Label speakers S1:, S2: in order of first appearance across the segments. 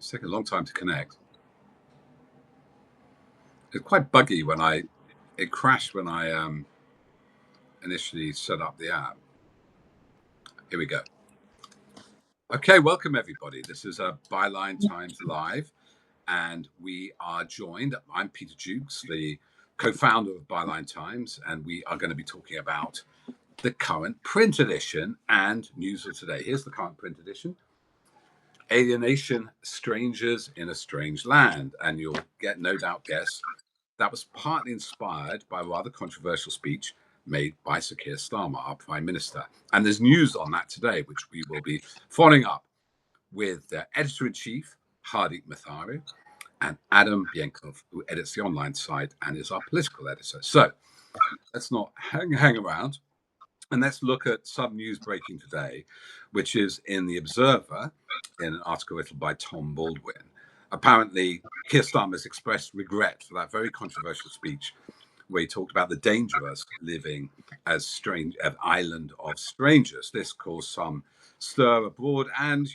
S1: It's taking a long time to connect. It's quite buggy when it crashed when I initially set up the app. Here we go. Okay, welcome everybody. This is a Byline Times Live, and we are joined. I'm Peter Jukes, the co-founder of Byline Times, and we are going to be talking about the current print edition and news of today. Here's the current print edition. Alienation, strangers in a strange land. And you'll no doubt guess that was partly inspired by a rather controversial speech made by Sir Keir Starmer, our Prime Minister. And there's news on that today, which we will be following up with the Editor-in-Chief, Hardeep Mathari, and Adam Bienkov, who edits the online site and is our political editor. So let's not hang around. And let's look at some news breaking today, which is in The Observer, in an article written by Tom Baldwin. Apparently, Keir Starmer has expressed regret for that very controversial speech where he talked about the danger of living as an island of strangers. This caused some stir abroad and,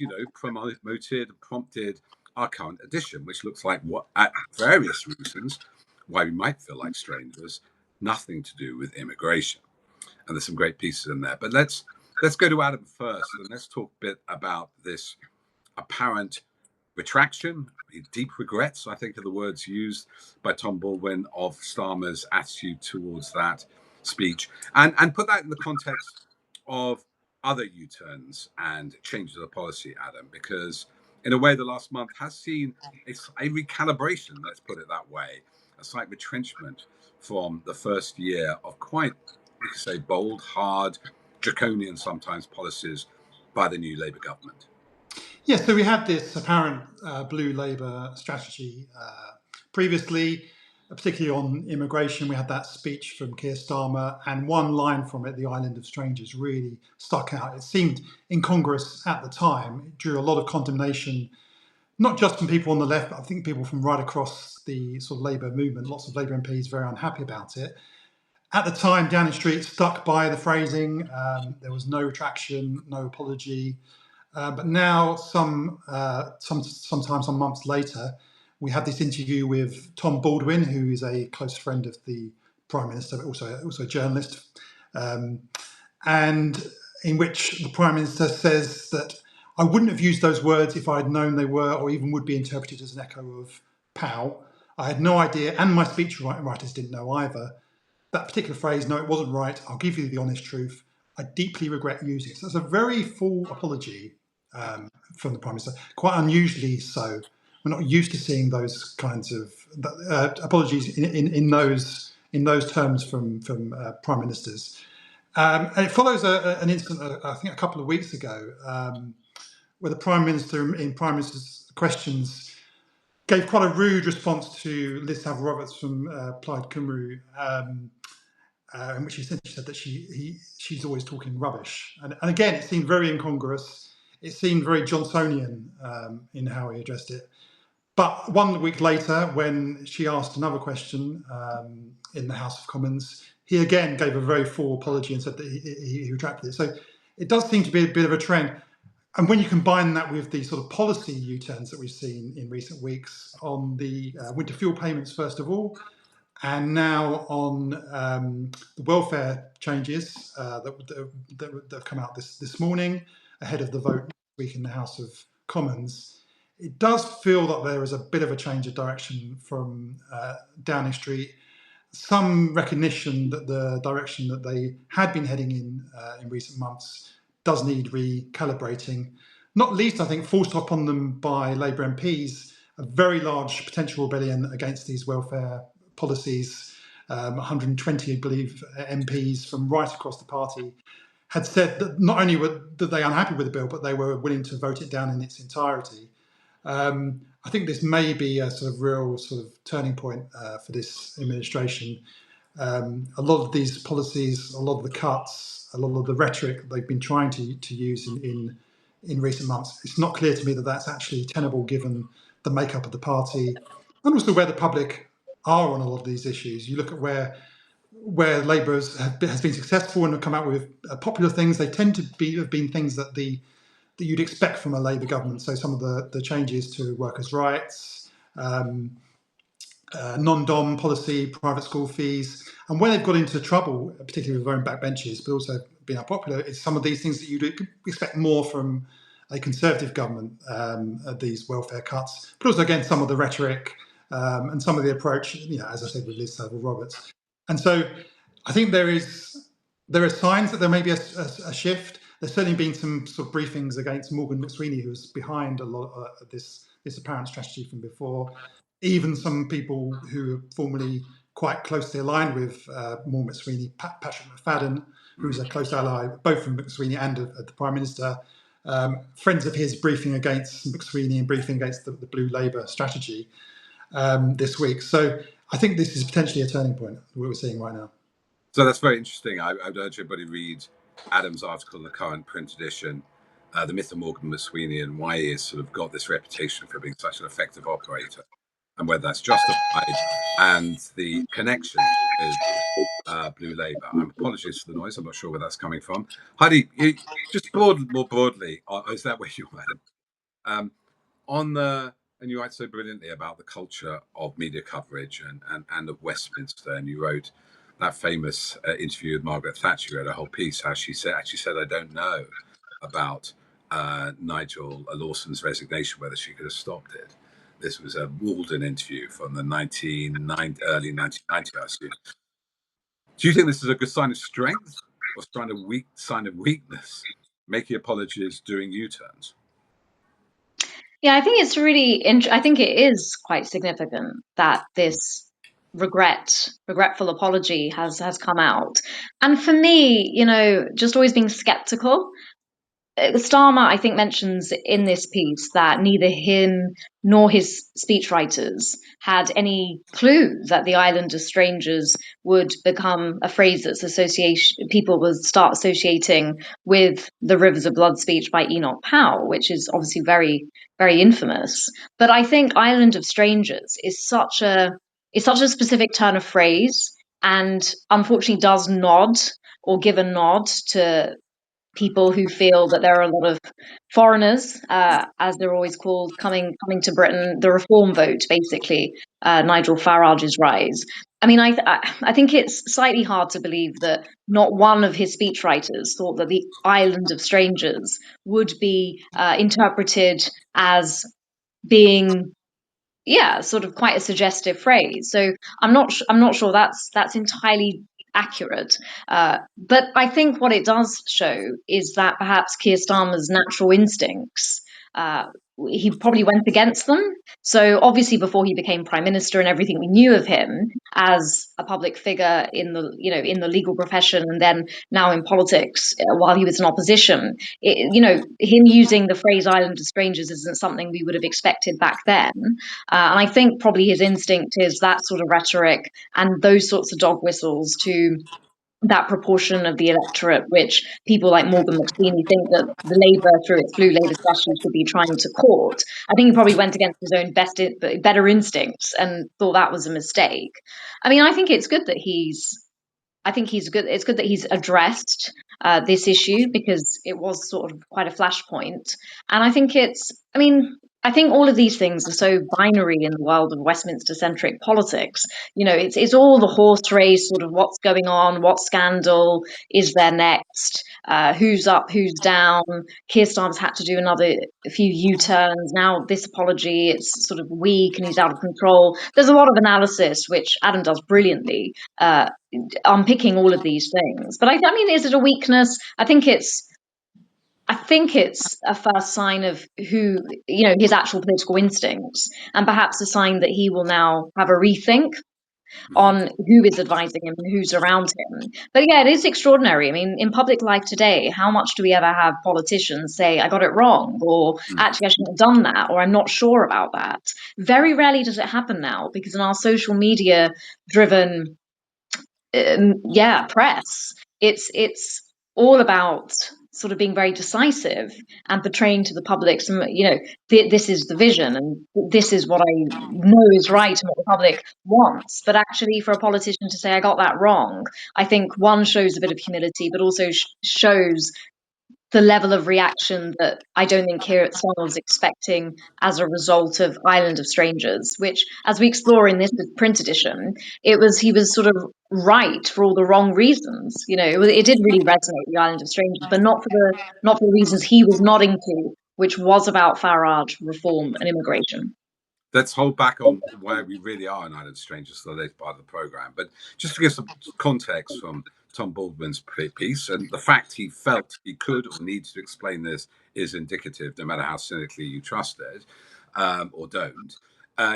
S1: prompted our current edition, which looks like what, at various reasons, why we might feel like strangers, nothing to do with immigration. And there's some great pieces in there. But let's go to Adam first, and let's talk a bit about this apparent retraction, deep regrets, I think are the words used by Tom Baldwin, of Starmer's attitude towards that speech, and put that in the context of other U-turns and changes of policy, Adam, because in a way the last month has seen a recalibration, let's put it that way, a slight retrenchment from the first year of quite, we could say, bold, hard, draconian sometimes policies by the new Labour government.
S2: Yes, so we had this apparent blue Labour strategy previously, particularly on immigration. We had that speech from Keir Starmer, and one line from it, the island of strangers, really stuck out. It seemed incongruous at the time. It drew a lot of condemnation, not just from people on the left, but I think people from right across the sort of Labour movement. Lots of Labour MPs very unhappy about it. At the time, Downing Street stuck by the phrasing. There was no retraction, no apology. But now, sometimes some months later, we had this interview with Tom Baldwin, who is a close friend of the Prime Minister, but also a journalist, and in which the Prime Minister says that I wouldn't have used those words if I had known they were or even would be interpreted as an echo of POW. I had no idea, and my speechwriters didn't know either. That particular phrase, no, it wasn't right. I'll give you the honest truth. I deeply regret using it. So it's a very full apology from the Prime Minister, quite unusually so. We're not used to seeing those kinds of apologies in those terms from Prime Ministers. And it follows an incident, I think, a couple of weeks ago, where the Prime Minister, in Prime Minister's questions, gave quite a rude response to Liz Savile-Roberts from Plaid Cymru, in which he essentially said that she's always talking rubbish. And again, it seemed very incongruous. It seemed very Johnsonian in how he addressed it. But 1 week later, when she asked another question in the House of Commons, he again gave a very full apology and said that he retracted it. So it does seem to be a bit of a trend. And when you combine that with the sort of policy U-turns that we've seen in recent weeks on the winter fuel payments, first of all, and now on the welfare changes that have come out this morning ahead of the vote next week in the House of Commons, it does feel that there is a bit of a change of direction from Downing Street. Some recognition that the direction that they had been heading in recent months does need recalibrating. Not least, I think, forced upon them by Labour MPs, a very large potential rebellion against these welfare policies. 120, I believe, MPs from right across the party had said that not only were they unhappy with the bill, but they were willing to vote it down in its entirety. I think this may be a sort of real sort of turning point for this administration. A lot of these policies, a lot of the cuts, a lot of the rhetoric they've been trying to use in recent months, it's not clear to me that that's actually tenable given the makeup of the party and also where the public are on a lot of these issues. You look at where Labour has been successful and have come out with popular things. They tend to have been things that the that you'd expect from a Labour government. So some of the changes to workers' rights, non-dom policy, private school fees, and where they've got into trouble, particularly with their own backbenches, but also been unpopular, is some of these things that you'd expect more from a Conservative government, these welfare cuts, but also again some of the rhetoric and some of the approach, as I said with Liz Saville-Roberts. And so I think there are signs that there may be a shift. There's certainly been some sort of briefings against Morgan McSweeney, who's behind a lot of this apparent strategy from before. Even some people who are formerly quite closely aligned with Morgan McSweeney, Patrick McFadden, who's a close ally both from McSweeney and of the Prime Minister, friends of his briefing against McSweeney and briefing against the Blue Labour strategy this week. So I think this is potentially a turning point, what we're seeing right now.
S1: So that's very interesting. I would urge everybody to read Adam's article in the current print edition, The Myth of Morgan McSweeney and why he has sort of got this reputation for being such an effective operator, and whether that's justified, and the connection with Blue Labour. Apologies for the noise. I'm not sure where that's coming from. Heidi, just more broadly, is that where you went? And you write so brilliantly about the culture of media coverage and of Westminster, and you wrote that famous interview with Margaret Thatcher. You wrote a whole piece how she said, I don't know about Nigel Lawson's resignation, whether she could have stopped it. This was a Walden interview from the early 1990s, I assume. Do you think this is a good sign of strength or sign of weakness, making apologies, doing U-turns?
S3: Yeah, I think it's really I think it is quite significant that this regretful apology has come out. And for me, just always being skeptical. Starmer, I think, mentions in this piece that neither him nor his speechwriters had any clue that the island of strangers would become a phrase that's people would start associating with the Rivers of Blood speech by Enoch Powell, which is obviously very, very infamous. But I think island of strangers is such a specific turn of phrase, and unfortunately does nod or give a nod to people who feel that there are a lot of foreigners, as they're always called, coming to Britain. The reform vote, basically, Nigel Farage's rise. I mean, I think it's slightly hard to believe that not one of his speechwriters thought that the island of strangers would be interpreted as being, sort of quite a suggestive phrase. So I'm not sure that's entirely accurate. But I think what it does show is that perhaps Keir Starmer's natural instincts, he probably went against them. So obviously, before he became prime minister and everything we knew of him as a public figure in the legal profession, and then now in politics while he was in opposition, him using the phrase "island of strangers" isn't something we would have expected back then. And I think probably his instinct is that sort of rhetoric and those sorts of dog whistles to that proportion of the electorate which people like Morgan McSweeney think that the Labour, through its Blue Labour strategy, should be trying to court. I think he probably went against his own better instincts and thought that was a mistake. I mean, I think it's good that it's good that he's addressed this issue, because it was sort of quite a flashpoint. And I think all of these things are so binary in the world of Westminster-centric politics. It's all the horse race, sort of what's going on, what scandal is there next, who's up, who's down. Keir Starmer's had to do a few U-turns. Now this apology, it's sort of weak and he's out of control. There's a lot of analysis, which Adam does brilliantly, unpicking all of these things. But I mean, is it a weakness? I think it's a first sign of who, his actual political instincts, and perhaps a sign that he will now have a rethink on who is advising him and who's around him. But yeah, it is extraordinary. I mean, in public life today, how much do we ever have politicians say, I got it wrong, or actually I shouldn't have done that, or I'm not sure about that? Very rarely does it happen now, because in our social media driven press, it's all about sort of being very decisive and portraying to the public this is the vision and this is what I know is right and what the public wants. But actually, for a politician to say I got that wrong, I think one shows a bit of humility, but also shows the level of reaction that I don't think Keir Starmer was expecting as a result of Island of Strangers, which, as we explore in this print edition, he was sort of right for all the wrong reasons. It did really resonate, the Island of Strangers, but not for the reasons he was nodding to, which was about Farage, reform, and immigration.
S1: Let's hold back on where we really are in Island Strangers for the later part of the programme. But just to give some context from Tom Baldwin's piece, and the fact he felt he could or needs to explain this is indicative, no matter how cynically you trust it or don't.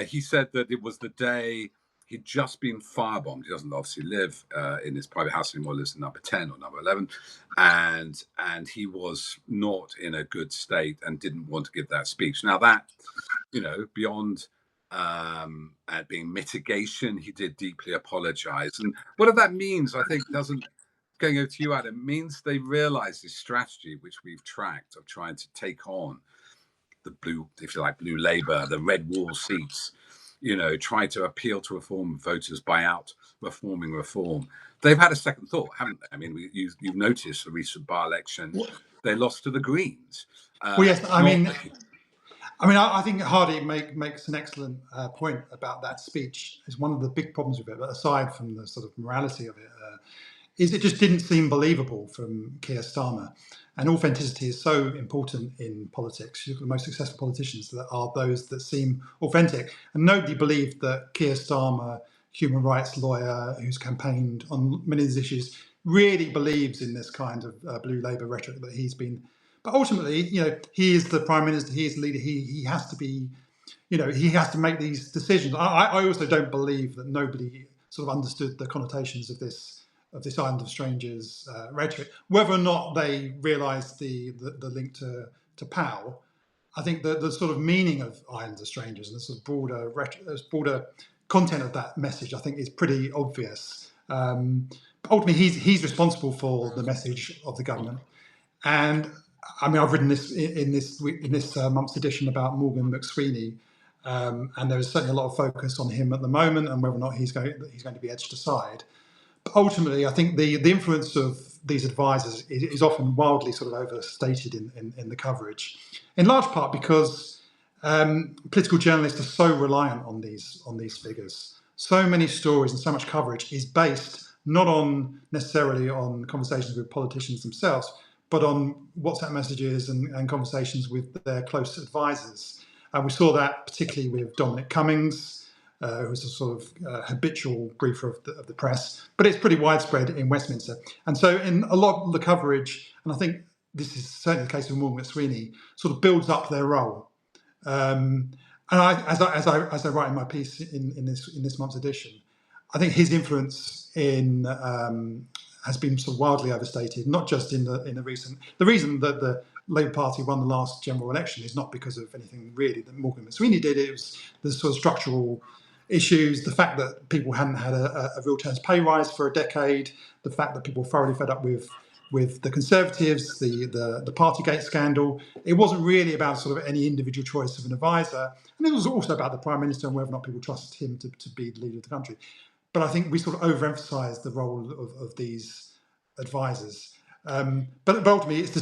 S1: He said that it was the day he'd just been firebombed. He doesn't obviously live in his private house anymore, lives in number 10 or number 11. And he was not in a good state and didn't want to give that speech. Now that, beyond being mitigation, he did deeply apologize. And what that means, I think, going over to you, Adam, means they realize this strategy, which we've tracked, of trying to take on the blue, if you like, blue Labour, the red wall seats, try to appeal to reform voters by out reforming reform. They've had a second thought, haven't they? I mean, you've noticed the recent by-election, they lost to the Greens.
S2: Well, yes, I think Hardy makes an excellent point about that speech. It's one of the big problems with it, but aside from the sort of morality of it, is it just didn't seem believable from Keir Starmer. And authenticity is so important in politics. The most successful politicians that are those that seem authentic. And nobody believed that Keir Starmer, human rights lawyer who's campaigned on many of these issues, really believes in this kind of blue Labour rhetoric that he's been. But ultimately, he is the Prime Minister, he is the leader, he has to be, he has to make these decisions. I also don't believe that nobody sort of understood the connotations of this Island of Strangers rhetoric. Whether or not they realised the link to POW, I think the sort of meaning of Islands of Strangers and the sort of broader content of that message, I think, is pretty obvious. But ultimately, he's responsible for the message of the government. And I mean, I've written this in this month's edition about Morgan McSweeney, and there is certainly a lot of focus on him at the moment and whether or not he's going to be edged aside. Ultimately, I think the influence of these advisors is often wildly sort of overstated in the coverage, in large part because political journalists are so reliant on these figures. So many stories and so much coverage is based not necessarily on conversations with politicians themselves, but on WhatsApp messages and conversations with their close advisors. And we saw that particularly with Dominic Cummings, who's a sort of habitual briefer of the press, but it's pretty widespread in Westminster. And so in a lot of the coverage, and I think this is certainly the case with Morgan McSweeney, sort of builds up their role. And as I write in my piece in this month's edition, I think his influence has been sort of wildly overstated, not just in the recent. The reason that the Labour Party won the last general election is not because of anything really that Morgan McSweeney did. It was the sort of structural issues, the fact that people hadn't had a real terms pay rise for a decade, the fact that people were thoroughly fed up with the Conservatives, the Partygate scandal. It wasn't really about sort of any individual choice of an advisor, and it was also about the Prime Minister and whether or not people trusted him to be the leader of the country. But I think we sort of overemphasised the role of these advisors. But ultimately, it's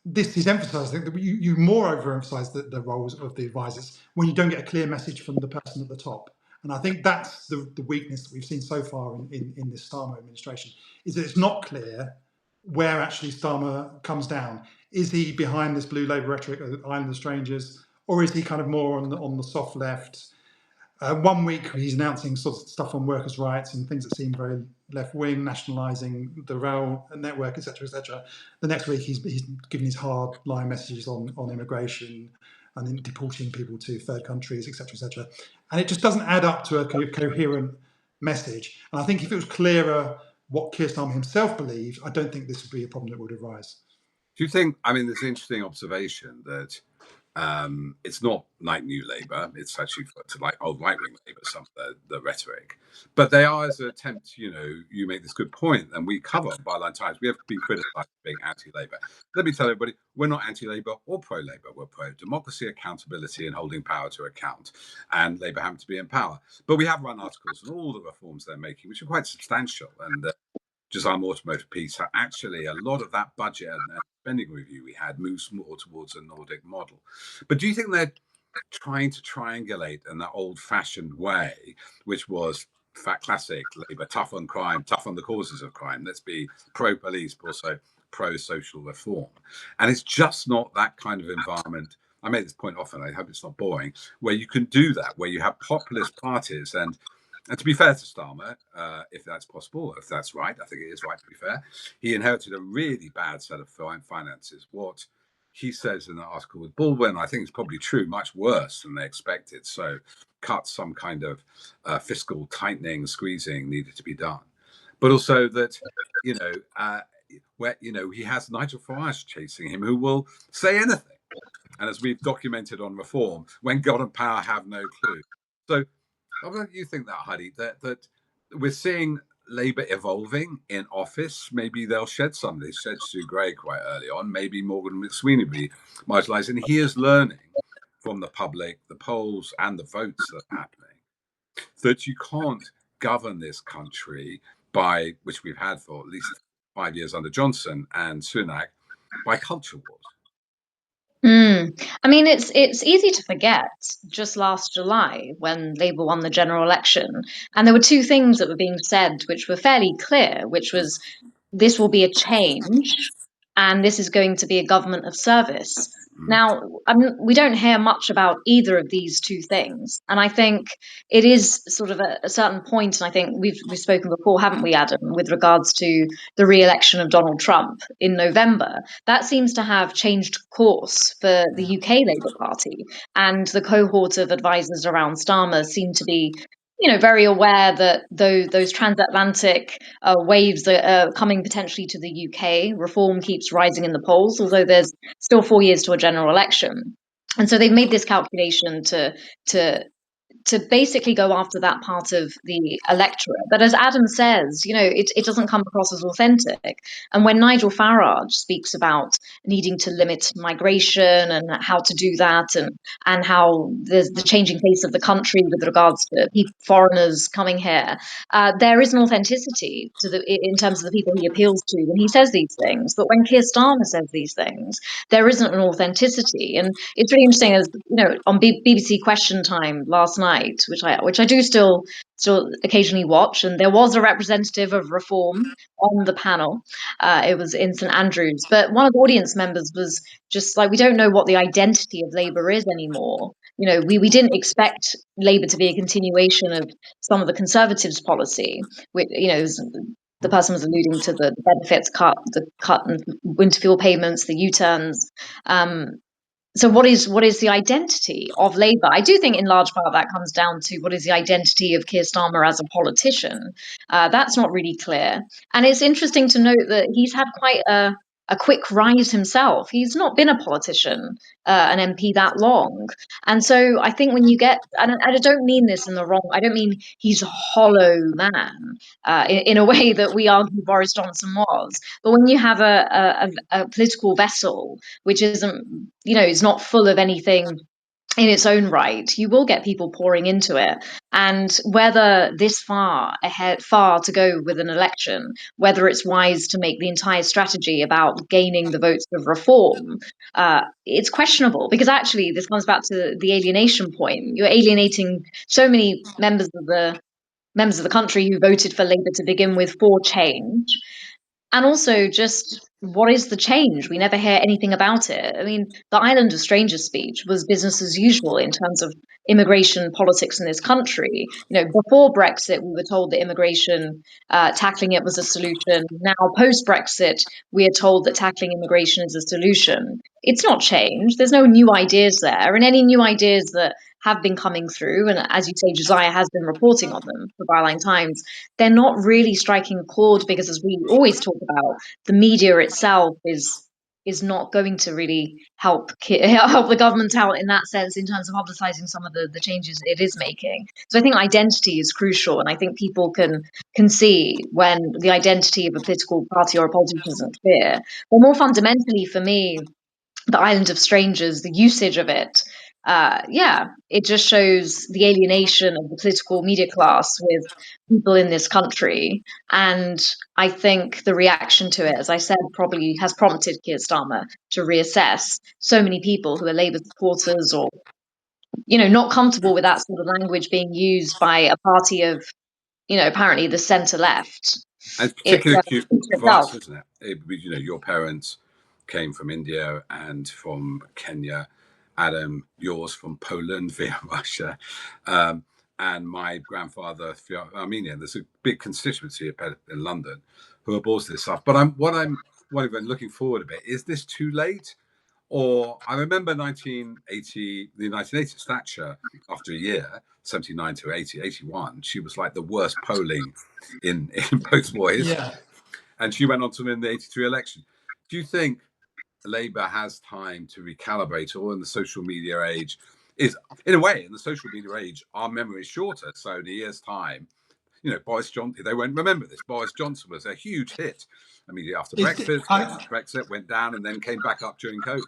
S2: this is emphasised. I think that you more overemphasise the roles of the advisors when you don't get a clear message from the person at the top. And I think that's the weakness that we've seen so far in this Starmer administration, is that it's not clear where actually Starmer comes down. Is he behind this blue Labour rhetoric of Island of Strangers, or is he kind of more on the soft left? 1 week he's announcing sort of stuff on workers' rights and things that seem very left-wing, nationalising the rail network, etc., etc. The next week he's giving his hard-line messages on immigration and then deporting people to third countries, etc., etc. And it just doesn't add up to a coherent message. And I think if it was clearer what Keir Starmer himself believed, I don't think this would be a problem that would arise.
S1: Do you think, I mean, there's an interesting observation that it's not like New Labour, it's actually to like old right-wing Labour, some of the rhetoric. But they are as an attempt, you make this good point, and we cover on Byline Times, we have been criticised for being anti-Labour. Let me tell everybody, we're not anti-Labour or pro-Labour. We're pro-democracy, accountability, and holding power to account. And Labour happen to be in power. But we have run articles on all the reforms they're making, which are quite substantial. And just our automotive piece, actually a lot of that budget and spending review we had moves more towards a Nordic model. But do you think they're trying to triangulate in that old-fashioned way, which was fat classic Labour, tough on crime, tough on the causes of crime, let's be pro-police, but also pro-social reform? And it's just not that kind of environment. I made this point often, I hope it's not boring, where you can do that, where you have populist parties. And to be fair to Starmer, if that's possible, if that's right, I think it is right to be fair, he inherited a really bad set of finances. What he says in the article with Baldwin, I think it's probably true, much worse than they expected. So cut some kind of fiscal tightening, squeezing needed to be done. But also that, where, he has Nigel Farage chasing him, who will say anything. And as we've documented on reform, when God and power have no clue. So how do you think that, Heidi, that we're seeing Labour evolving in office? Maybe they'll shed some. They shed Sue Gray quite early on. Maybe Morgan McSweeney will be marginalised. And he is learning from the public, the polls and the votes that are happening, that you can't govern this country by, which we've had for at least 5 years under Johnson and Sunak, by culture wars.
S3: I mean, it's easy to forget just last July when Labour won the general election, and there were two things that were being said which were fairly clear, which was this will be a change and this is going to be a government of service. Now, we don't hear much about either of these two things, and I think it is sort of a certain point, and I think we've spoken before, haven't we, Adam, with regards to the re-election of Donald Trump in November. That seems to have changed course for the UK Labour Party, and the cohort of advisors around Starmer seem to be very aware that those transatlantic waves are coming potentially to the UK. Reform keeps rising in the polls, although there's still 4 years to a general election. And so they've made this calculation to basically go after that part of the electorate. But as Adam says, it doesn't come across as authentic. And when Nigel Farage speaks about needing to limit migration and how to do that, and how there's the changing face of the country with regards to foreigners coming here, there is an authenticity in terms of the people he appeals to when he says these things. But when Keir Starmer says these things, there isn't an authenticity. And it's really interesting, as on BBC Question Time last night, which I do still occasionally watch, and there was a representative of Reform on the panel. It was in St Andrews, but one of the audience members was just like, we don't know what the identity of Labour is anymore. We didn't expect Labour to be a continuation of some of the Conservatives' policy, which, the person was alluding to the benefits cut, the cut in winter fuel payments, the U-turns. So what is the identity of Labour? I do think in large part that comes down to what is the identity of Keir Starmer as a politician. That's not really clear. And it's interesting to note that he's had quite a quick rise himself. He's not been a politician, an MP, that long. And so I think when you get, and I don't mean this in the wrong, I don't mean he's a hollow man in a way that we argue Boris Johnson was. But when you have a political vessel which isn't, is not full of anything in its own right, you will get people pouring into it. And whether this far to go with an election, whether it's wise to make the entire strategy about gaining the votes of Reform, it's questionable, because actually this comes back to the alienation point. You're alienating so many members of the country who voted for Labour to begin with for change. And also, just what is the change? We never hear anything about it. I mean, the Island of Strangers speech was business as usual in terms of immigration politics in this country. Before Brexit, we were told that immigration, tackling it was a solution. Now, post Brexit, we are told that tackling immigration is a solution. It's not changed. There's no new ideas there. And any new ideas that have been coming through, and as you say, Josiah has been reporting on them for Byline Times, they're not really striking a chord, because, as we always talk about, the media itself is not going to really help the government out in that sense, in terms of publicizing some of the changes it is making. So I think identity is crucial, and I think people can see when the identity of a political party or a politician isn't clear. But more fundamentally for me, the Island of Strangers, the usage of it, it just shows the alienation of the political media class with people in this country. And I think the reaction to it, as I said, probably has prompted Keir Starmer to reassess. So many people who are Labour supporters or, not comfortable with that sort of language being used by a party of, apparently the centre left.
S1: And it's
S3: It
S1: particularly acute
S3: speaks for
S1: for us,
S3: itself.
S1: isn't it? Your parents came from India and from Kenya. Adam, yours from Poland via Russia. And my grandfather via Armenia. There's a big constituency in London who oppose this stuff. But what I'm looking forward a bit, is this too late? Or I remember the 1980s, Thatcher, after a year, 79 to 80, 81, she was like the worst polling in post-war history.
S2: Yeah.
S1: And she went on to win the 83 election. Do you think Labour has time to recalibrate, or in the social media age, in the social media age, our memory is shorter. So in a year's time, Boris Johnson, they won't remember this. Boris Johnson was a huge hit immediately after Brexit. Brexit went down and then came back up during COVID.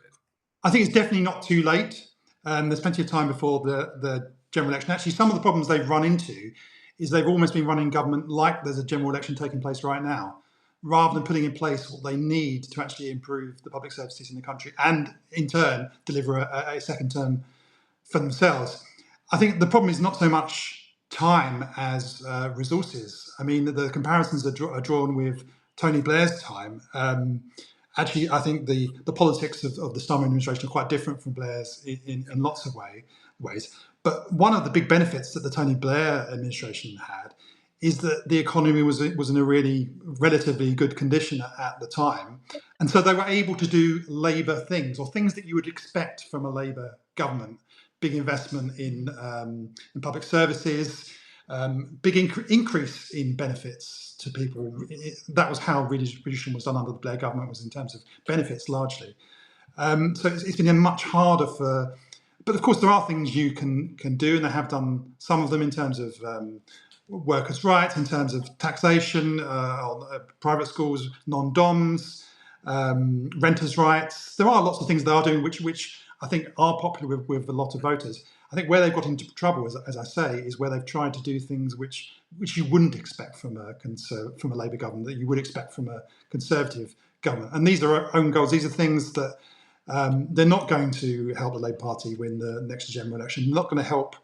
S2: I think it's definitely not too late. There's plenty of time before the general election. Actually, some of the problems they've run into is they've almost been running government like there's a general election taking place right now, rather than putting in place what they need to actually improve the public services in the country and, in turn, deliver a second term for themselves. I think the problem is not so much time as resources. I mean, the comparisons are drawn with Tony Blair's time. Actually, I think the politics of the Starmer administration are quite different from Blair's in lots of ways. But one of the big benefits that the Tony Blair administration had is that the economy was in a really relatively good condition at the time. And so they were able to do Labour things, or things that you would expect from a Labour government. Big investment in public services, big increase in benefits to people. That was how redistribution was done under the Blair government, was in terms of benefits largely. So it's been much harder but of course there are things you can do, and they have done some of them in terms of workers' rights, in terms of taxation, on private schools, non-doms, renters' rights. There are lots of things they are doing which I think are popular with a lot of voters. I think where they've got into trouble, as I say, is where they've tried to do things which you wouldn't expect from a Labour government, that you would expect from a Conservative government. And these are our own goals. These are things that they're not going to help the Labour Party win the next general election. They're not going to help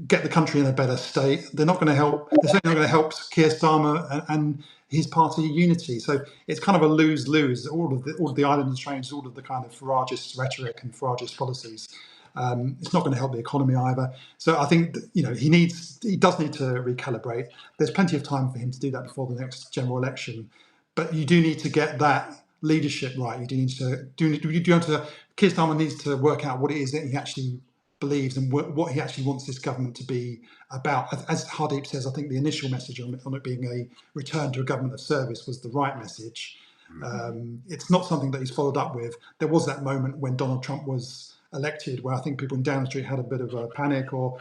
S2: get the country in a better state. They're not going to help. They're certainly not going to help Keir Starmer and his party unity. So it's kind of a lose-lose. All of the island trains, all of the kind of Farageist rhetoric and Farageist policies. It's not going to help the economy either. So I think he does need to recalibrate. There's plenty of time for him to do that before the next general election, but you do need to get that leadership right. Keir Starmer needs to work out what it is that he actually believes and what he actually wants this government to be about. As Hardeep says, I think the initial message on it being a return to a government of service was the right message. It's not something that he's followed up with. There was that moment when Donald Trump was elected where I think people in Downing Street had a bit of a panic, or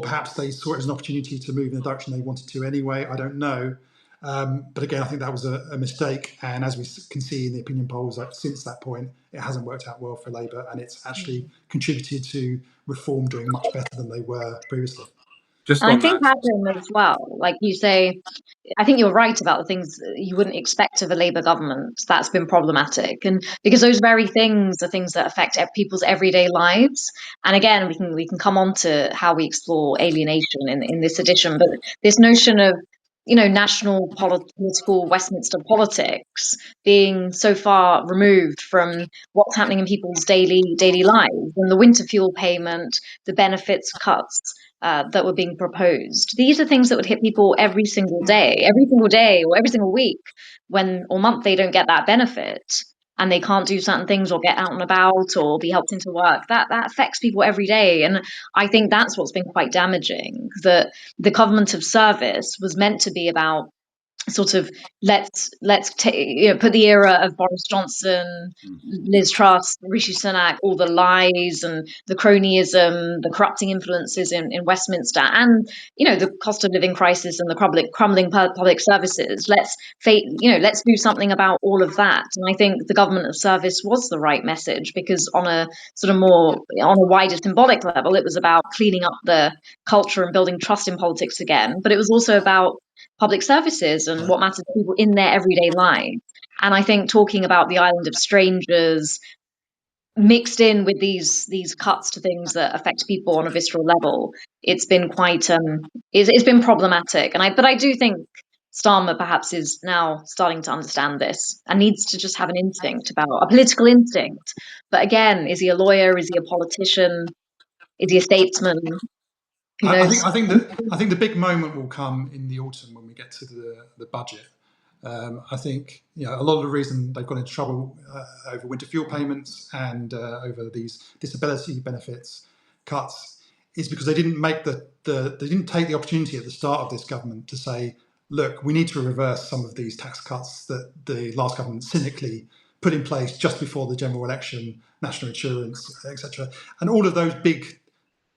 S2: perhaps they saw it as an opportunity to move in the direction they wanted to anyway. I don't know. But again, I think that was a mistake. And as we can see in the opinion polls, since that point, it hasn't worked out well for Labour, and it's actually contributed to Reform doing much better than they were previously.
S1: Just
S3: And
S1: on
S3: I think
S1: that,
S3: Adam as well, like you say, I think you're right about the things you wouldn't expect of a Labour government. That's been problematic, and because those very things are things that affect people's everyday lives. And again, we can come on to how we explore alienation in this edition, but this notion of national political Westminster politics being so far removed from what's happening in people's daily lives, and the winter fuel payment, the benefits cuts that were being proposed. These are things that would hit people every single day, or every single week, or month they don't get that benefit and they can't do certain things or get out and about or be helped into work. That affects people every day. And I think that's what's been quite damaging, that the government of service was meant to be about sort of let's put the era of Boris Johnson, Liz Truss, Rishi Sunak, all the lies and the cronyism, the corrupting influences in Westminster, and the cost of living crisis and the crumbling public services. Let's do something about all of that. And I think the government of service was the right message, because on a sort of more on a wider symbolic level, it was about cleaning up the culture and building trust in politics again. But it was also about public services and what matters to people in their everyday life. And I think talking about the island of strangers mixed in with these cuts to things that affect people on a visceral level, it's been quite it's been problematic. But I do think Starmer perhaps is now starting to understand this and needs to just have a political instinct. But again, is he a lawyer? Is he a politician? Is he a statesman? Who knows?
S2: I think the big moment will come in the autumn when we get to the budget. I think a lot of the reason they've got into trouble over winter fuel payments and over these disability benefits cuts is because they didn't make they didn't take the opportunity at the start of this government to say, look, we need to reverse some of these tax cuts that the last government cynically put in place just before the general election, national insurance, etc. And all of those big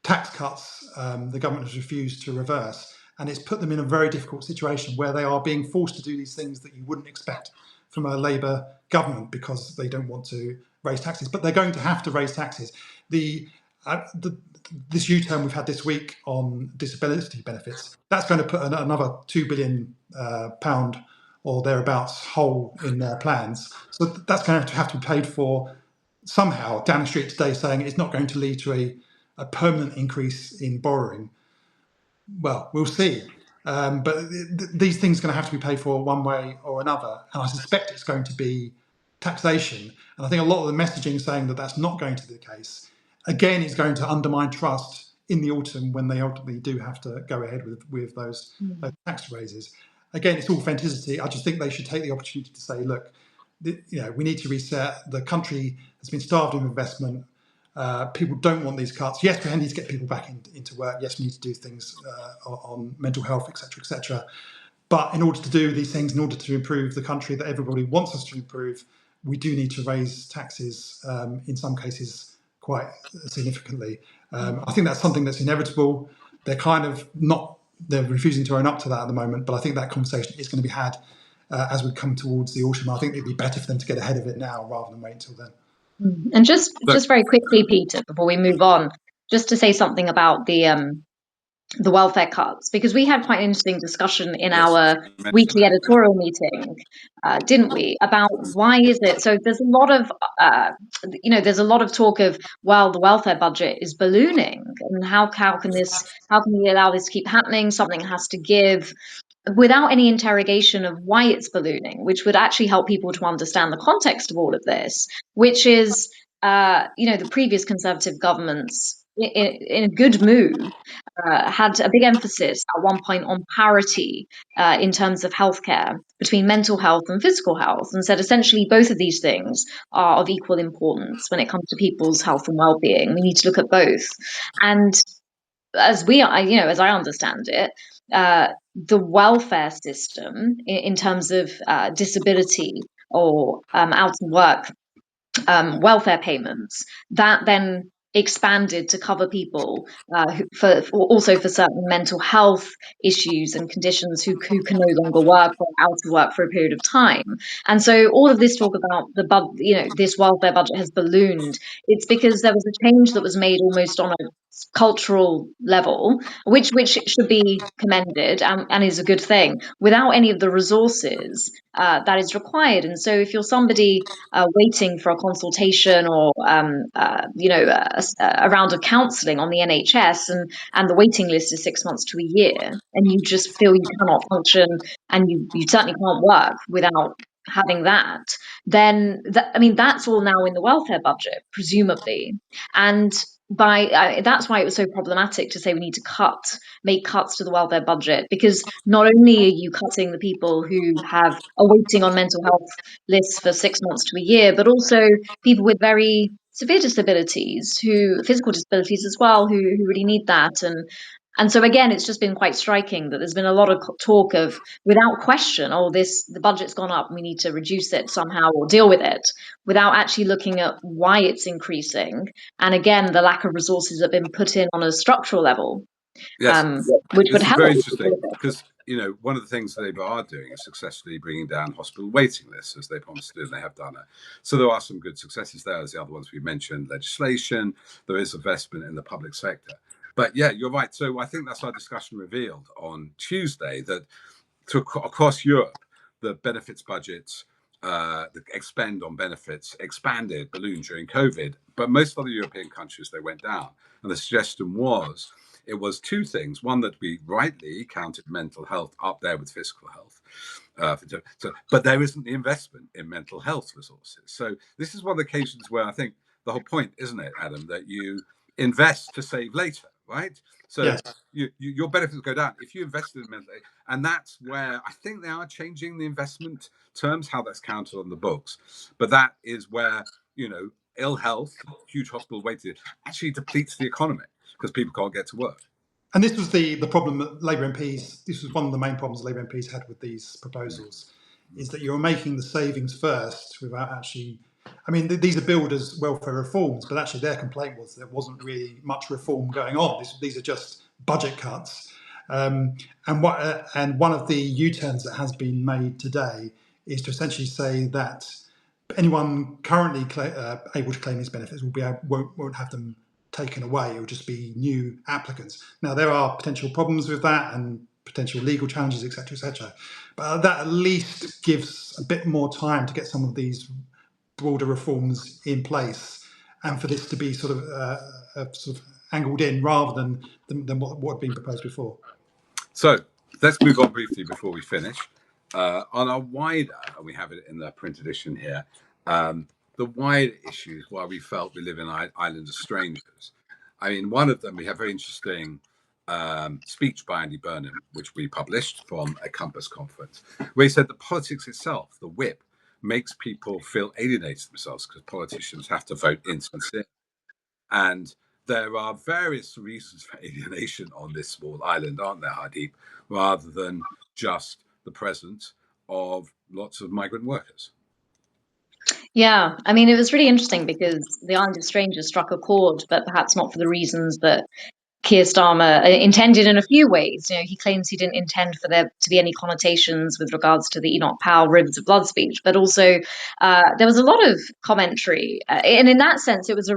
S2: tax cuts the government has refused to reverse, and it's put them in a very difficult situation where they are being forced to do these things that you wouldn't expect from a Labour government because they don't want to raise taxes, but they're going to have to raise taxes. This U-turn we've had this week on disability benefits, that's going to put another £2 billion or thereabouts hole in their plans. So that's going to have to be paid for somehow. Down the street today saying it's not going to lead to a permanent increase in borrowing. Well, we'll see. But these things are going to have to be paid for one way or another. And I suspect it's going to be taxation. And I think a lot of the messaging saying that that's not going to be the case, again, is going to undermine trust in the autumn when they ultimately do have to go ahead with those tax raises. Again, it's all fantasy. I just think they should take the opportunity to say, look, we need to reset. The country has been starved of investment. People don't want these cuts. Yes, we need to get people back into work. Yes, we need to do things on mental health, etc., etc. But in order to do these things, in order to improve the country that everybody wants us to improve, we do need to raise taxes, in some cases quite significantly. I think that's something that's inevitable. They're kind of not, they're refusing to own up to that at the moment, but I think that conversation is going to be had as we come towards the autumn. I think it'd be better for them to get ahead of it now rather than wait until then.
S3: And just very quickly, Peter, before we move on, just to say something about the welfare cuts, because we had quite an interesting discussion in our weekly editorial meeting, didn't we, about why is it? So there's a lot of talk of, well, the welfare budget is ballooning, and how can we allow this to keep happening? Something has to give, without any interrogation of why it's ballooning, which would actually help people to understand the context of all of this, which is, the previous Conservative governments, in a good move, had a big emphasis at one point on parity in terms of healthcare between mental health and physical health, and said essentially both of these things are of equal importance when it comes to people's health and well-being. We need to look at both. And as I understand it, the welfare system in terms of disability or out of work welfare payments, that then expanded to cover people also for certain mental health issues and conditions who can no longer work or out of work for a period of time. And so all of this talk about this welfare budget has ballooned. It's because there was a change that was made almost on a cultural level, which should be commended and is a good thing, without any of the resources that is required. And so if you're somebody waiting for a consultation or a round of counselling on the NHS, and the waiting list is 6 months to a year, and you just feel you cannot function, and you certainly can't work without having that, then that's all now in the welfare budget, presumably. And that's why it was so problematic to say we need to make cuts to the welfare budget, because not only are you cutting the people who are waiting on mental health lists for 6 months to a year, but also people with very severe disabilities, physical disabilities as well, who really need that. And And so again, it's just been quite striking that there's been a lot of talk of, without question, the budget's gone up, we need to reduce it somehow or deal with it, without actually looking at why it's increasing. And again, the lack of resources that have been put in on a structural level,
S1: Yes,
S3: which would
S1: this is
S3: help.
S1: very interesting because one of the things Labour are doing is successfully bringing down hospital waiting lists, as they promised to do, and they have done it. So there are some good successes there. As the other ones we mentioned, legislation. There is investment in the public sector. But yeah, you're right. So I think that's our discussion revealed on Tuesday, that across Europe, the benefits budgets, the expend on benefits expanded, ballooned during COVID, but most other European countries, they went down. And the suggestion was, it was two things. One, that we rightly counted mental health up there with physical health. But there isn't the investment in mental health resources. So this is one of the occasions where I think the whole point, isn't it, Adam, that you invest to save later, right? So
S2: Yes.
S1: your benefits go down if you invested in mental health. And that's where I think they are changing the investment terms, how that's counted on the books. But that is where, ill health, huge hospital waiting, actually depletes the economy because people can't get to work.
S2: And this was the problem that Labour MPs, this was one of the main problems Labour MPs had with these proposals, is that you're making the savings first without actually, these are billed as welfare reforms, but actually their complaint was there wasn't really much reform going on. These are just budget cuts. And one of the U-turns that has been made today is to essentially say that anyone currently able to claim these benefits won't have them taken away. It will just be new applicants. Now, there are potential problems with that and potential legal challenges, etc., etc. But that at least gives a bit more time to get some of these broader reforms in place, and for this to be sort of angled in rather than what had been proposed before.
S1: So let's move on briefly before we finish. On our wider, and we have it in the print edition here, the wider issues why we felt we live in island of strangers. One of them, we have very interesting speech by Andy Burnham, which we published from a Compass conference, where he said the politics itself, the whip, makes people feel alienated themselves because politicians have to vote insincere. And there are various reasons for alienation on this small island, aren't there, Hardeep, rather than just the presence of lots of migrant workers.
S3: Yeah, it was really interesting because the Island of Strangers struck a chord, but perhaps not for the reasons that Keir Starmer intended in a few ways. He claims he didn't intend for there to be any connotations with regards to the Enoch Powell Rivers of Blood speech, but also there was a lot of commentary. And in that sense, it was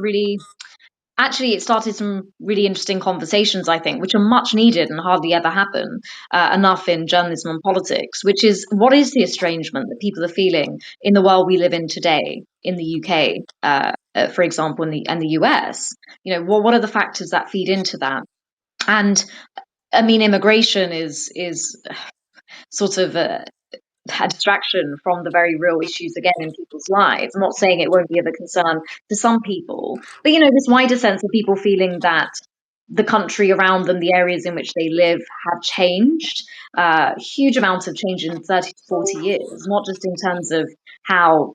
S3: it started some really interesting conversations, I think, which are much needed and hardly ever happen enough in journalism and politics, which is, what is the estrangement that people are feeling in the world we live in today in the UK, for example, and the US? What are the factors that feed into that? And immigration is sort of a distraction from the very real issues again in people's lives. I'm not saying it won't be of a concern to some people, but this wider sense of people feeling that the country around them, the areas in which they live, have changed. Huge amounts of change in 30 to 40 years, not just in terms of how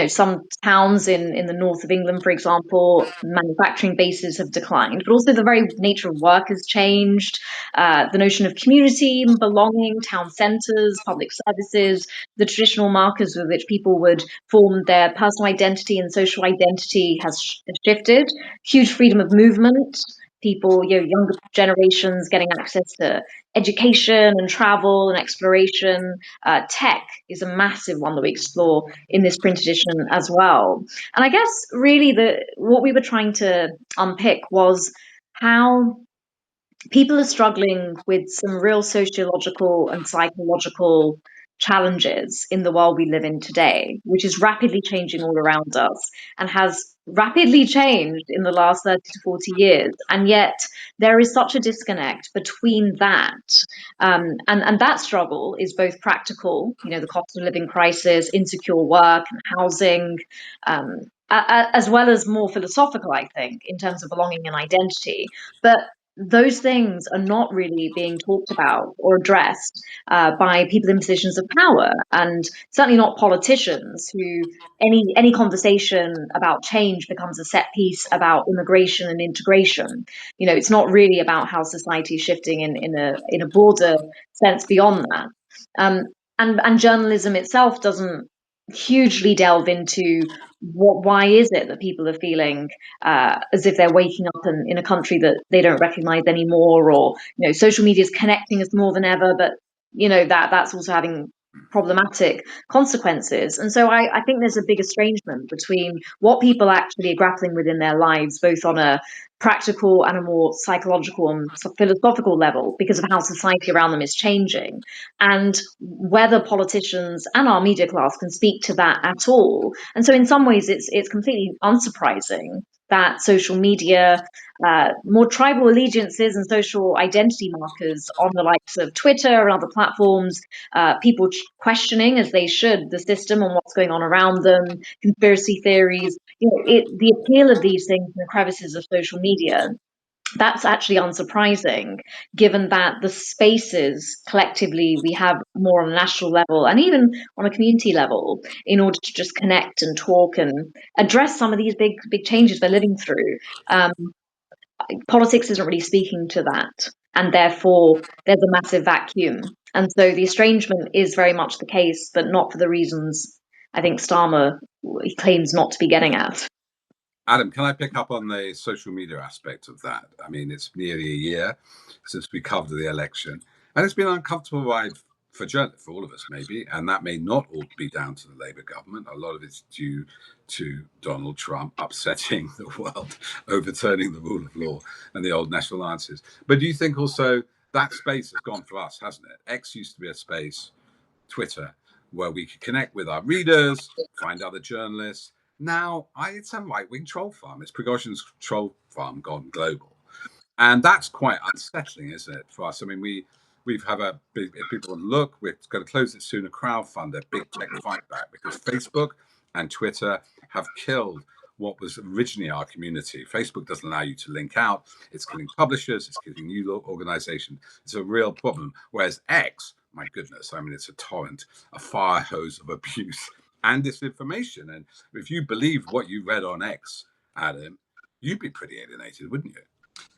S3: some towns in the north of England, for example, manufacturing bases have declined, but also the very nature of work has changed. The notion of community and belonging, town centres, public services, the traditional markers with which people would form their personal identity and social identity has shifted. Huge freedom of movement. People, younger generations getting access to education and travel and exploration. Tech is a massive one that we explore in this print edition as well. And I guess really what we were trying to unpick was how people are struggling with some real sociological and psychological challenges in the world we live in today, which is rapidly changing all around us and has rapidly changed in the last 30 to 40 years. And yet there is such a disconnect between that. And that struggle is both practical, the cost of living crisis, insecure work and housing, as well as more philosophical, I think, in terms of belonging and identity. But those things are not really being talked about or addressed by people in positions of power, and certainly not politicians who any conversation about change becomes a set piece about immigration and integration. It's not really about how society is shifting in a broader sense beyond that. Um, and journalism itself doesn't hugely delve into why is it that people are feeling as if they're waking up in a country that they don't recognize anymore, or social media is connecting us more than ever, but that's also having problematic consequences. And so I think there's a big estrangement between what people actually are grappling with in their lives, both on a practical and a more psychological and philosophical level, because of how society around them is changing, and whether politicians and our media class can speak to that at all. And so in some ways it's completely unsurprising that social media, more tribal allegiances and social identity markers on the likes of Twitter and other platforms, people questioning, as they should, the system and what's going on around them, conspiracy theories, the appeal of these things in the crevices of social media. That's actually unsurprising, given that the spaces collectively we have more on a national level and even on a community level in order to just connect and talk and address some of these big changes we're living through. Um, Politics isn't really speaking to that, and therefore there's a massive vacuum. And so the estrangement is very much the case, but not for the reasons I think Starmer claims not to be getting at.
S1: Adam, can I pick up on the social media aspect of that? I mean, it's nearly a year since we covered the election, and it's been an uncomfortable ride for all of us, maybe, and that may not all be down to the Labour government. A lot of it's due to Donald Trump upsetting the world, overturning the rule of law and the old national alliances. But do you think also that space has gone for us, hasn't it? X used to be a space, Twitter, where we could connect with our readers, find other journalists. Now, it's a right-wing troll farm. It's Prigozhin's troll farm gone global. And that's quite unsettling, isn't it, for us? I mean, we've have a big, if people look, we're going to close it soon, a crowdfund, a big tech fight back, because Facebook and Twitter have killed what was originally our community. Facebook doesn't allow you to link out. It's killing publishers. It's killing new organizations. It's a real problem. Whereas X, my goodness, I mean, it's a torrent, a fire hose of abuse and disinformation. And if you believe what you read on X, Adam, you'd be pretty alienated, wouldn't you?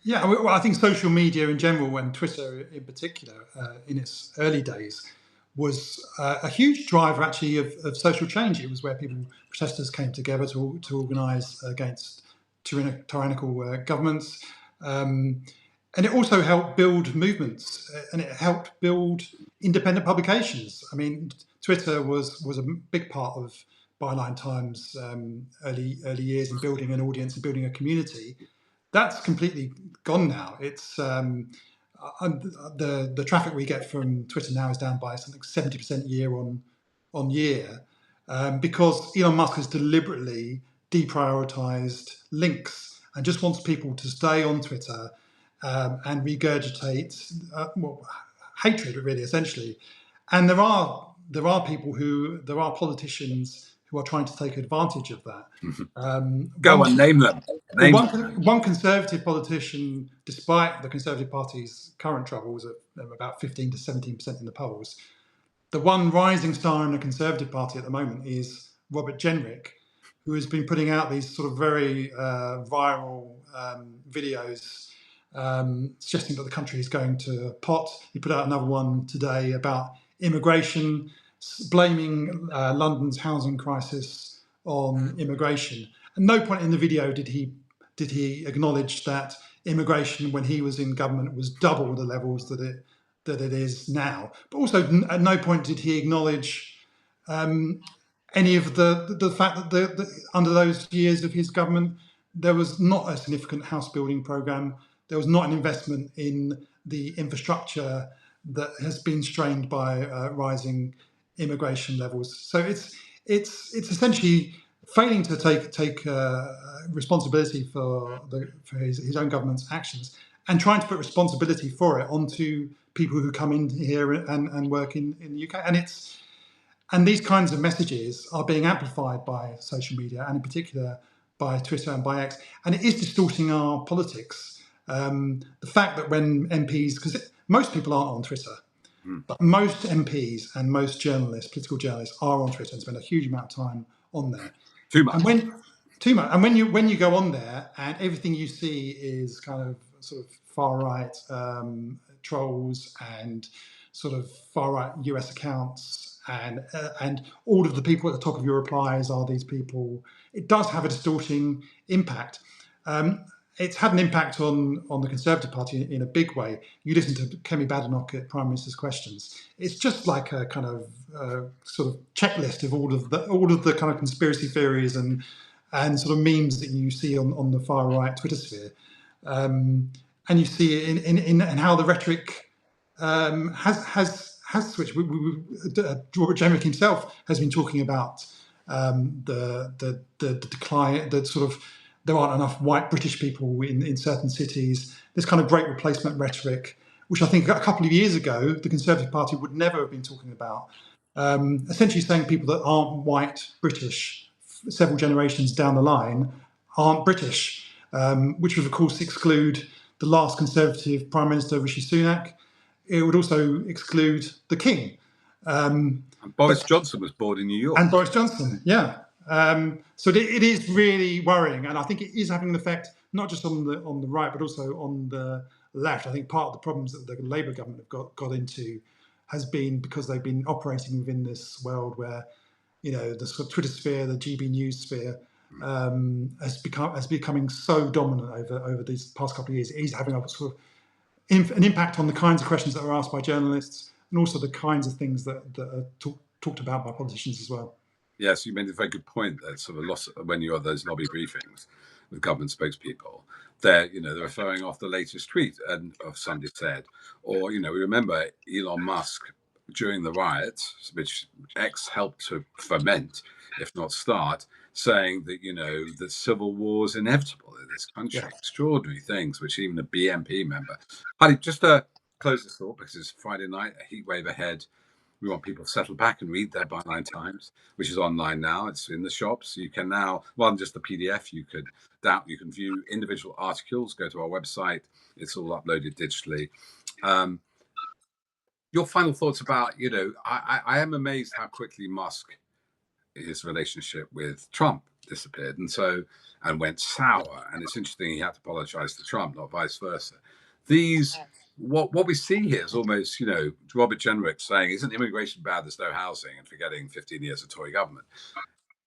S2: Yeah, well, I think social media in general, and Twitter in particular, in its early days, was a huge driver actually of social change. It was where protesters came together to organise against tyrannical governments, and it also helped build movements, and it helped build independent publications. I mean, Twitter was a big part of Byline Times' early years in building an audience and building a community. That's completely gone now. It's the traffic we get from Twitter now is down by something 70% year on year, because Elon Musk has deliberately deprioritized links and just wants people to stay on Twitter and regurgitate hatred, really, essentially. And there are politicians who are trying to take advantage of that.
S1: Go on, name them.
S2: One Conservative politician, despite the Conservative Party's current troubles at about 15 to 17% in the polls, the one rising star in the Conservative Party at the moment is Robert Jenrick, who has been putting out these sort of very viral videos suggesting that the country is going to pot. He put out another one today about immigration, blaming London's housing crisis on immigration. At no point in the video did he acknowledge that immigration, when he was in government, was double the levels that it is now. But also, at no point did he acknowledge any of the fact that under those years of his government, there was not a significant house building program. There was not an investment in the infrastructure that has been strained by rising immigration levels. So it's essentially failing to take responsibility for his own government's actions, and trying to put responsibility for it onto people who come in here and work in the UK. And these kinds of messages are being amplified by social media, and in particular by Twitter and by X, and it is distorting our politics. The fact that when MPs, because most people aren't on Twitter, but most MPs and most journalists, political journalists, are on Twitter and spend a huge amount of time on there.
S1: Too much.
S2: And when you go on there and everything you see is kind of sort of far right trolls and sort of far right US accounts, and all of the people at the top of your replies are these people, it does have a distorting impact. It's had an impact on the Conservative Party in a big way. You listen to Kemi Badenoch at Prime Minister's Questions. It's just like a kind of sort of checklist of all of the kind of conspiracy theories and sort of memes that you see on the far right Twitter sphere, and you see it in how the rhetoric has switched. Robert Jenrick himself has been talking about the decline, the sort of there aren't enough white British people in certain cities. This kind of great replacement rhetoric, which I think a couple of years ago the Conservative Party would never have been talking about. Essentially saying people that aren't white British several generations down the line aren't British, which would of course exclude the last Conservative Prime Minister, Rishi Sunak. It would also exclude the King.
S1: And Boris Johnson was born in New York.
S2: And Boris Johnson, yeah. So it is really worrying, and I think it is having an effect not just on the right, but also on the left. I think part of the problems that the Labour government have got into has been because they've been operating within this world where, you know, the sort of Twitter sphere, the GB News sphere, has becoming so dominant over these past couple of years. It is having a sort of an impact on the kinds of questions that are asked by journalists, and also the kinds of things that are talked about by politicians as well.
S1: Yes, you made a very good point. That sort of loss when you are those lobby briefings with government spokespeople, they're referring off the latest tweet and of somebody said, or we remember Elon Musk during the riots, which X helped to foment, if not start, saying that that civil war is inevitable in this country. Yeah. Extraordinary things, which even a BNP member. Heidi, just to close this thought, because it's Friday night, a heat wave ahead. We want people to settle back and read their Byline Times, which is online now. It's in the shops. You can now, rather than just the PDF, you can view individual articles. Go to our website. It's all uploaded digitally. Your final thoughts about, I am amazed how quickly his relationship with Trump disappeared and went sour. And it's interesting he had to apologize to Trump, not vice versa. What we see here is almost, Robert Jenrick saying, isn't immigration bad? There's no housing, and forgetting 15 years of Tory government.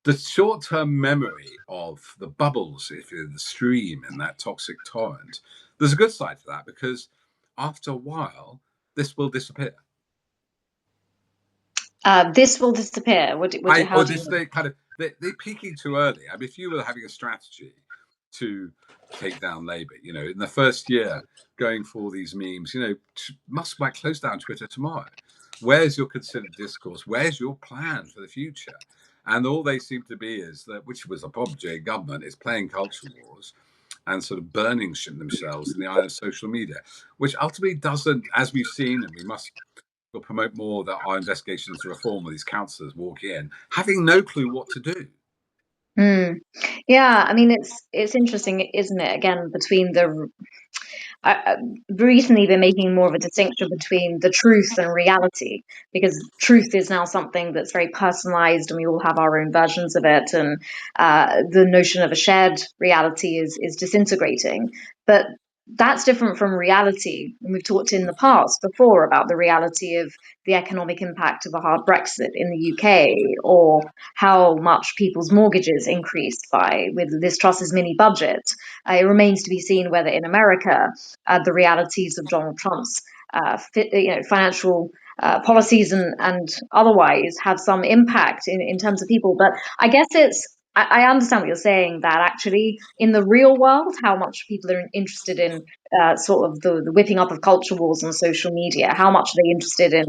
S1: The short-term memory of the bubbles, if you're in the stream in that toxic torrent, there's a good side to that, because after a while, this will disappear.
S3: This will disappear.
S1: They're peaking too early. I mean, if you were having a strategy to take down Labour, in the first year, going for all these memes, Musk might close down Twitter tomorrow. Where's your considered discourse? Where's your plan for the future? And all they seem to be is that, which was a problem during government, is playing culture wars and sort of burning themselves in the eye of social media, which ultimately doesn't, as we've seen, and we'll promote more that our investigations to reform where these councillors walk in, having no clue what to do.
S3: Yeah, I mean, it's interesting, isn't it? Again, between recently they're making more of a distinction between the truth and reality, because truth is now something that's very personalized and we all have our own versions of it, and the notion of a shared reality is disintegrating. But that's different from reality. And we've talked in the past before about the reality of the economic impact of a hard Brexit in the UK, or how much people's mortgages increased with Liz Truss's mini budget. It remains to be seen whether in America the realities of Donald Trump's financial policies and otherwise have some impact in terms of people. But I guess I understand what you're saying, that actually in the real world, how much people are interested in sort of the whipping up of culture wars on social media, how much are they interested in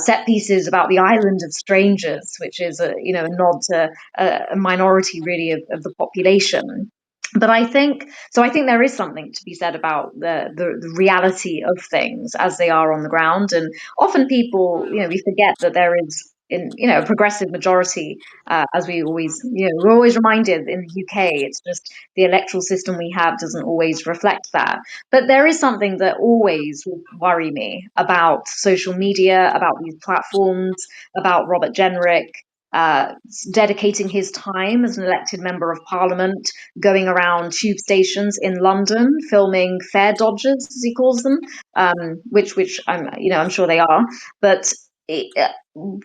S3: set pieces about the island of strangers, which is a nod to a minority really of the population. But I think there is something to be said about the reality of things as they are on the ground. And often people, we forget that there is a progressive majority, as we always, we're always reminded in the UK. It's just the electoral system we have doesn't always reflect that. But there is something that always will worry me about social media, about these platforms, about Robert Jenrick. Dedicating his time as an elected member of parliament, going around tube stations in London, filming fare dodgers, as he calls them, which I'm sure they are, but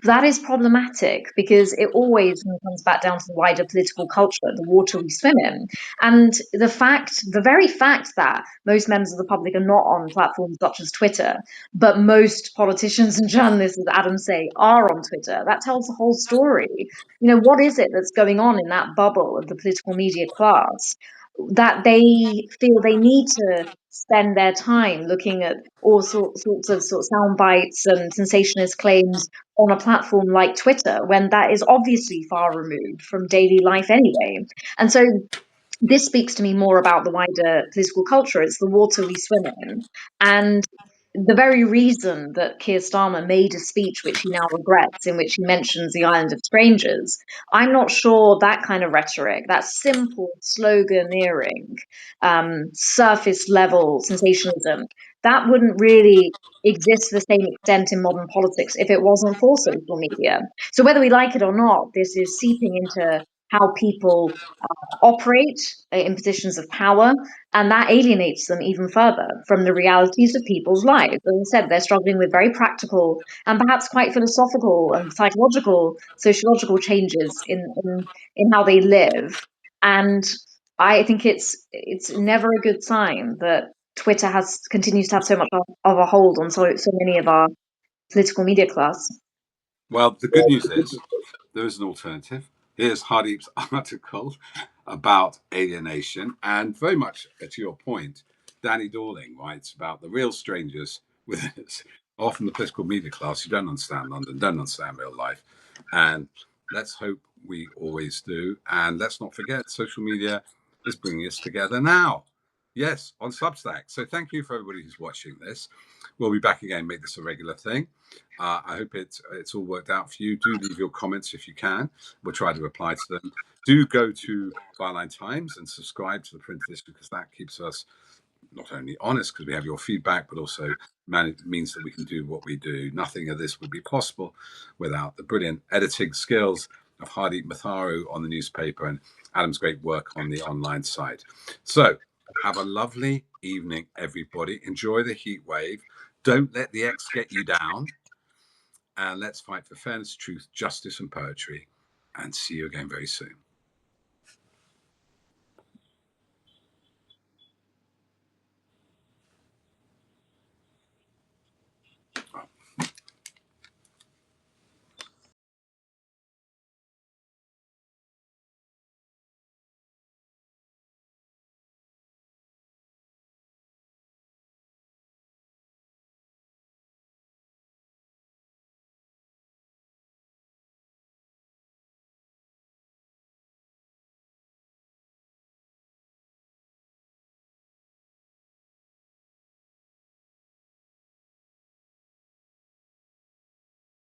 S3: that is problematic because it always comes back down to the wider political culture, the water we swim in. And the very fact that most members of the public are not on platforms such as Twitter, but most politicians and journalists, as Adam say, are on Twitter, that tells the whole story. What is it that's going on in that bubble of the political media class that they feel they need to spend their time looking at all sorts of sound bites and sensationalist claims on a platform like Twitter, when that is obviously far removed from daily life anyway. And so this speaks to me more about the wider political culture. It's the water we swim in. And the very reason that Keir Starmer made a speech which he now regrets, in which he mentions the island of strangers, I'm not sure that kind of rhetoric, that simple sloganeering, surface level sensationalism, that wouldn't really exist to the same extent in modern politics if it wasn't for social media. So whether we like it or not, this is seeping into how people operate in positions of power, and that alienates them even further from the realities of people's lives. As I said, they're struggling with very practical and perhaps quite philosophical and psychological, sociological changes in how they live. And I think it's never a good sign that Twitter continues to have so much of a hold on so many of our political media class.
S1: Well, the good news is there is an alternative. Here's Hardeep's article about alienation, and very much to your point, Danny Dorling writes about the real strangers within us, often the political media class who don't understand London, don't understand real life, and let's hope we always do. And let's not forget, social media is bringing us together now. Yes, on Substack. So thank you for everybody who's watching this. We'll be back again, make this a regular thing. I hope it's all worked out for you. Do leave your comments if you can. We'll try to reply to them. Do go to Byline Times and subscribe to the print edition, because that keeps us not only honest because we have your feedback, but also means that we can do what we do. Nothing of this would be possible without the brilliant editing skills of Hardeep Matharu on the newspaper and Adam's great work on the online site. So have a lovely evening, everybody. Enjoy the heat wave. Don't let the X get you down. And let's fight for fairness, truth, justice, and poetry. And see you again very soon.